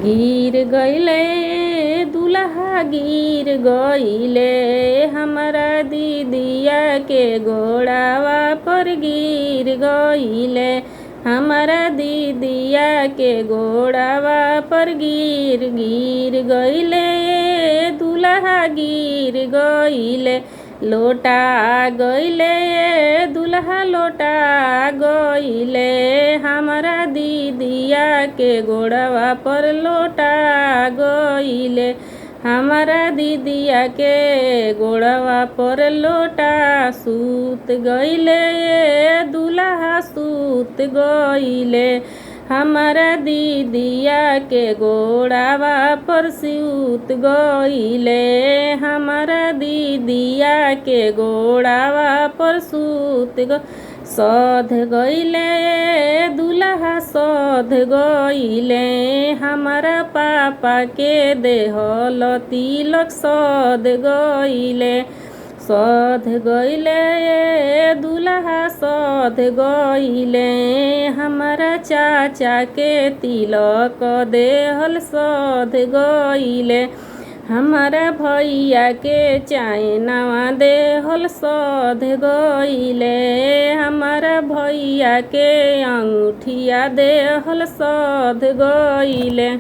गिर गइले दुल्हा गिर गइले हमरा दीदिया के गोड़ावा पर गिर गइले हमरा दीदिया के गोड़ावा पर गिर गइले दुल्हा गिर गइले लोटा गइले दुल्हा लोटा गइले हमरा दीदिया के गोड़वा पर लोटा गइले हमरा दीदिया के गोड़वा पर लोटा सूत गइले दुल्हा सूत गइले हमरा दीदिया के गोड़वा पर सूत गइले हमरा दीदिया के गोड़वा पर सूत सध गइले दुल्हा सध गइले हमरा पापा के देहल तिलक सध गइले दुल्हा सध गइले हमरा चाचा के तिलक देहल सध गइले हमरा भैया के चाइनावा देहल सध गइले हमरा भैया के अंगूठिया देहल सध गइले।